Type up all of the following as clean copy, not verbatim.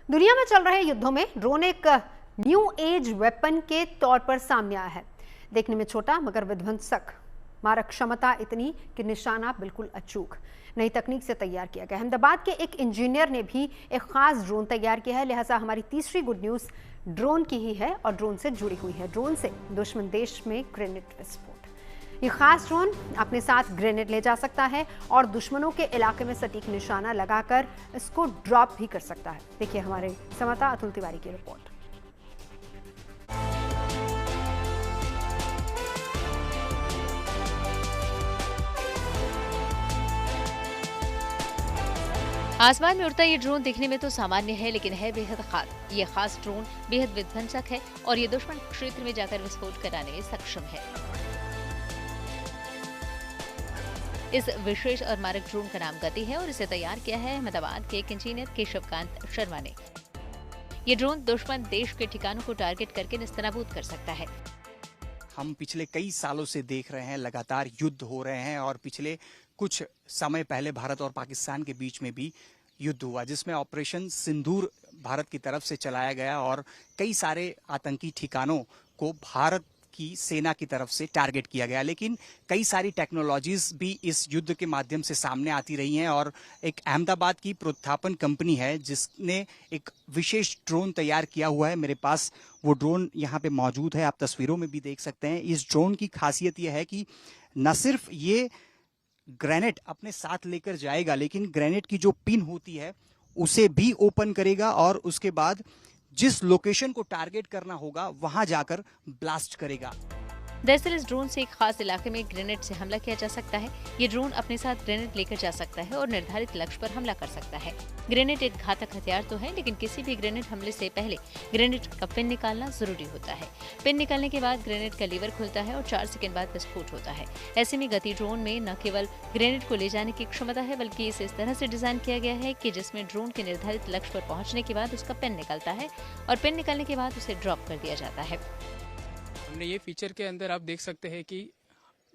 दुनिया में चल रहे युद्धों में ड्रोन एक न्यू एज वेपन के तौर पर सामने आया है। देखने में छोटा मगर विध्वंसक, मारक क्षमता इतनी कि निशाना बिल्कुल अचूक। नई तकनीक से तैयार किया गया। अहमदाबाद के एक इंजीनियर ने भी एक खास ड्रोन तैयार किया है। लिहाजा हमारी तीसरी गुड न्यूज ड्रोन की ही है और ड्रोन से जुड़ी हुई है। ड्रोन से दुश्मन देश में ग्रेनेड विस्फोट। ये खास ड्रोन अपने साथ ग्रेनेड ले जा सकता है और दुश्मनों के इलाके में सटीक निशाना लगाकर इसको ड्रॉप भी कर सकता है। देखिए हमारे संवाददाता अतुल तिवारी की रिपोर्ट। आसमान में उड़ता ये ड्रोन दिखने में तो सामान्य है, लेकिन है बेहद खास। ये खास ड्रोन बेहद विध्वंसक है और ये दुश्मन क्षेत्र में जाकर विस्फोट कराने में सक्षम है। इस विशेष और मारक ड्रोन का नाम गति है और इसे तैयार किया है अहमदाबाद के एक इंजीनियर केशवकांत शर्मा ने। ये ड्रोन दुश्मन देश के ठिकानों को टारगेट करके नेस्तनाबूद कर सकता है। हम पिछले कई सालों से देख रहे हैं, लगातार युद्ध हो रहे हैं और पिछले कुछ समय पहले भारत और पाकिस्तान के बीच में भी युद्ध हुआ, जिसमें ऑपरेशन सिंदूर भारत की तरफ से चलाया गया और कई सारे आतंकी ठिकानों को भारत की सेना की तरफ से टारगेट किया गया। लेकिन कई सारी टेक्नोलॉजीज भी इस युद्ध के माध्यम से सामने आती रही हैं और एक अहमदाबाद की प्रोत्थापन कंपनी है जिसने एक विशेष ड्रोन तैयार किया हुआ है। मेरे पास वो ड्रोन यहाँ पे मौजूद है, आप तस्वीरों में भी देख सकते हैं। इस ड्रोन की खासियत यह है कि न सिर्फ ये ग्रेनेड अपने साथ लेकर जाएगा, लेकिन ग्रेनेड की जो पिन होती है उसे भी ओपन करेगा और उसके बाद जिस लोकेशन को टारगेट करना होगा वहां जाकर ब्लास्ट करेगा। दरअसल इस ड्रोन से एक खास इलाके में ग्रेनेड से हमला किया जा सकता है। ये ड्रोन अपने साथ ग्रेनेड लेकर जा सकता है और निर्धारित लक्ष्य पर हमला कर सकता है। ग्रेनेड एक घातक हथियार तो है, लेकिन किसी भी ग्रेनेड हमले से पहले ग्रेनेड का पिन निकालना जरूरी होता है। पिन निकालने के बाद ग्रेनेड का लीवर खुलता है और 4 सेकंड बाद विस्फोट होता है। ऐसे में गति ड्रोन में न केवल ग्रेनेड को ले जाने की क्षमता है, बल्कि इसे इस तरह से डिजाइन किया गया है कि जिसमें ड्रोन के निर्धारित लक्ष्य पर पहुंचने के बाद उसका पिन निकलता है और पिन निकलने के बाद उसे ड्रॉप कर दिया जाता है। हमने ये फीचर के अंदर आप देख सकते हैं कि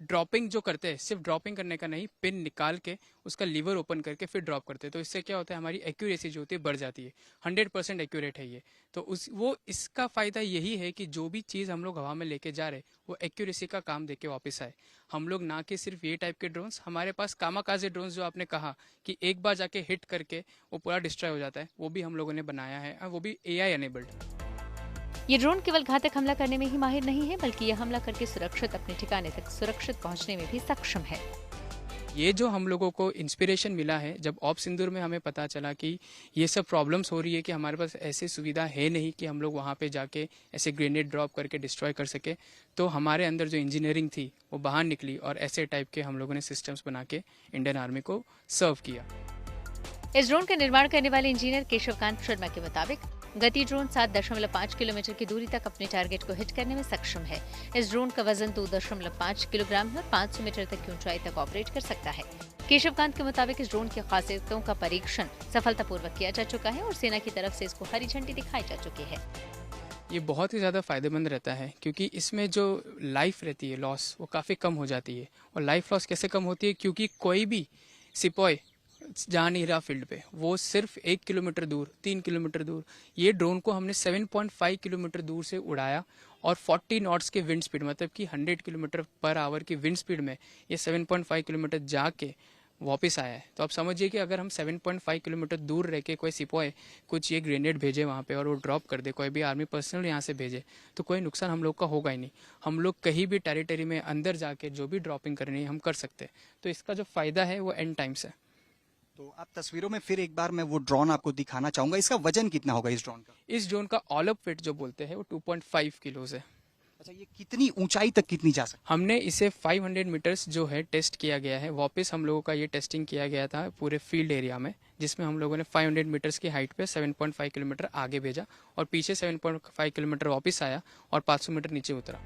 ड्रॉपिंग जो करते हैं, सिर्फ ड्रॉपिंग करने का नहीं, पिन निकाल के उसका लीवर ओपन करके फिर ड्रॉप करते हैं। तो इससे क्या होता है, हमारी एक्यूरेसी जो होती है बढ़ जाती है। 100% एक्यूरेट है ये। तो इसका फायदा यही है कि जो भी चीज़ हम लोग हवा में लेके जा रहे वो एक्यूरेसी का काम देके वापस आए। हम लोग ना कि सिर्फ ये टाइप के ड्रोन्स, हमारे पास कामाकाजे ड्रोन्स जो आपने कहा कि एक बार जाके हिट करके वो पूरा डिस्ट्रॉय हो जाता है, वो भी हम लोगों ने बनाया है और वो भी AI एनेबल्ड। ये ड्रोन केवल घातक हमला करने में ही माहिर नहीं है, बल्कि यह हमला करके सुरक्षित अपने ठिकाने तक सुरक्षित पहुंचने में भी सक्षम है। ये जो हम लोगों को इंस्पिरेशन मिला है, जब ऑप सिंदूर में हमें पता चला कि ये सब प्रॉब्लम्स हो रही है कि हमारे पास ऐसी सुविधा है नहीं कि हम लोग वहाँ पे जाके ऐसे ग्रेनेड ड्रॉप करके डिस्ट्रॉय कर सके, तो हमारे अंदर जो इंजीनियरिंग थी वो बाहर निकली और ऐसे टाइप के हम लोगों ने सिस्टम्स बना के इंडियन आर्मी को सर्व किया। इस ड्रोन का निर्माण करने वाले इंजीनियर केशवकांत शर्मा के मुताबिक गति ड्रोन 7.5 किलोमीटर की दूरी तक अपने टारगेट को हिट करने में सक्षम है। इस ड्रोन का वजन 2.5 किलोग्राम है और 500 मीटर तक की ऊंचाई तक ऑपरेट कर सकता है। केशवकांत के मुताबिक इस ड्रोन की खासियतों का परीक्षण सफलतापूर्वक किया जा चुका है और सेना की तरफ से इसको हरी झंडी दिखाई जा चुकी है। ये बहुत ही ज़्यादा फायदेमंद रहता है क्योंकि इसमें जो लाइफ रहती है, लॉस, वो काफ़ी कम हो जाती है। और लाइफ लॉस कैसे कम होती है, क्योंकि कोई भी सिपाही जा नहीं रहा फील्ड पे, वो सिर्फ 1 किलोमीटर दूर, 3 किलोमीटर दूर, ये ड्रोन को हमने 7.5 किलोमीटर दूर से उड़ाया और 40 नॉट्स के विंड स्पीड, मतलब कि 100 किलोमीटर पर आवर की विंड स्पीड में ये 7.5 किलोमीटर जाके वापस आया है। तो आप समझिए कि अगर हम 7.5 किलोमीटर दूर रह के कोई सिपाही कुछ ये ग्रेनेड भेजे वहाँ पे और वो ड्रॉप कर दे, कोई भी आर्मी पर्सनल यहाँ से भेजे, तो कोई नुकसान हम लोग का होगा ही नहीं। हम लोग कहीं भी टेरिटरी में अंदर जाके जो भी ड्रॉपिंग करनी है हम कर सकते हैं। तो इसका जो फ़ायदा है वो एंड टाइम्स है। तो आप तस्वीरों में फिर एक बार मैं वो ड्रोन आपको दिखाना चाहूंगा। इसका वजन कितना होगा इस ड्रोन का? इस ड्रोन का ऑल अप वेट जो बोलते हैं वो 2.5 किलोज है। अच्छा, ये कितनी ऊंचाई तक कितनी जा सकती हमने इसे 500 मीटर्स जो है टेस्ट किया गया है। वापस हम लोगों का ये टेस्टिंग किया गया था पूरे फील्ड एरिया में, जिसमें हम लोगों ने 500 मीटर्स की हाइट पे 7.5 किलोमीटर आगे भेजा और पीछे 7.5 किलोमीटर वापस आया और 500 मीटर नीचे उतरा।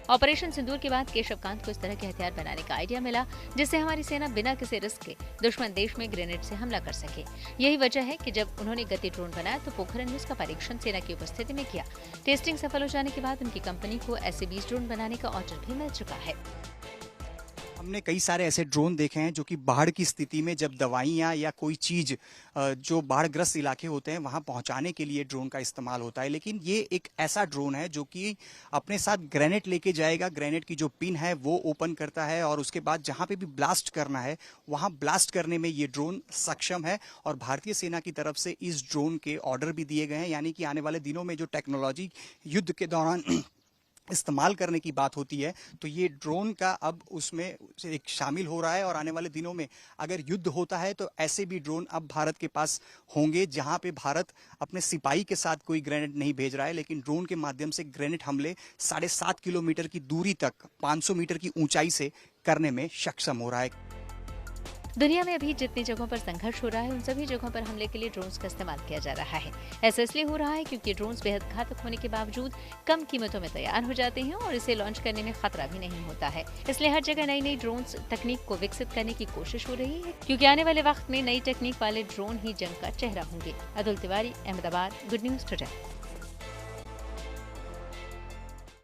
ऑपरेशन सिंदूर के बाद केशवकांत को इस तरह के हथियार बनाने का आइडिया मिला, जिससे हमारी सेना बिना किसी रिस्क के दुश्मन देश में ग्रेनेड से हमला कर सके। यही वजह है कि जब उन्होंने गति ड्रोन बनाया तो पोखरण में उसका परीक्षण सेना की उपस्थिति में किया। टेस्टिंग सफल हो जाने के बाद उनकी कंपनी को ऐसे 20 ड्रोन बनाने का ऑर्डर भी मिल चुका है। हमने कई सारे ऐसे ड्रोन देखे हैं जो कि बाढ़ की स्थिति में जब दवाइयाँ या कोई चीज़ जो बाढ़ग्रस्त इलाके होते हैं वहाँ पहुँचाने के लिए ड्रोन का इस्तेमाल होता है, लेकिन ये एक ऐसा ड्रोन है जो कि अपने साथ ग्रेनेड लेके जाएगा। ग्रेनेड की जो पिन है वो ओपन करता है और उसके बाद जहाँ पे भी ब्लास्ट करना है वहाँ ब्लास्ट करने में ये ड्रोन सक्षम है। और भारतीय सेना की तरफ से इस ड्रोन के ऑर्डर भी दिए गए हैं, यानी कि आने वाले दिनों में जो टेक्नोलॉजी युद्ध के दौरान इस्तेमाल करने की बात होती है तो ये ड्रोन का अब उसमें एक शामिल हो रहा है। और आने वाले दिनों में अगर युद्ध होता है तो ऐसे भी ड्रोन अब भारत के पास होंगे, जहां पे भारत अपने सिपाही के साथ कोई ग्रेनेड नहीं भेज रहा है, लेकिन ड्रोन के माध्यम से ग्रेनेड हमले 7.5 किलोमीटर की दूरी तक 500 मीटर की ऊंचाई से करने में सक्षम हो रहा है। दुनिया में अभी जितनी जगहों पर संघर्ष हो रहा है उन सभी जगहों पर हमले के लिए ड्रोन्स का इस्तेमाल किया जा रहा है। ऐसा इसलिए हो रहा है क्योंकि ड्रोन्स बेहद घातक होने के बावजूद कम कीमतों में तैयार हो जाते हैं और इसे लॉन्च करने में खतरा भी नहीं होता है। इसलिए हर जगह नई नई ड्रोन्स तकनीक को विकसित करने की कोशिश हो रही है, क्योंकि आने वाले वक्त में नई टेक्निक वाले ड्रोन ही जंग का चेहरा होंगे। Atul Tiwari, Ahmedabad, good news today.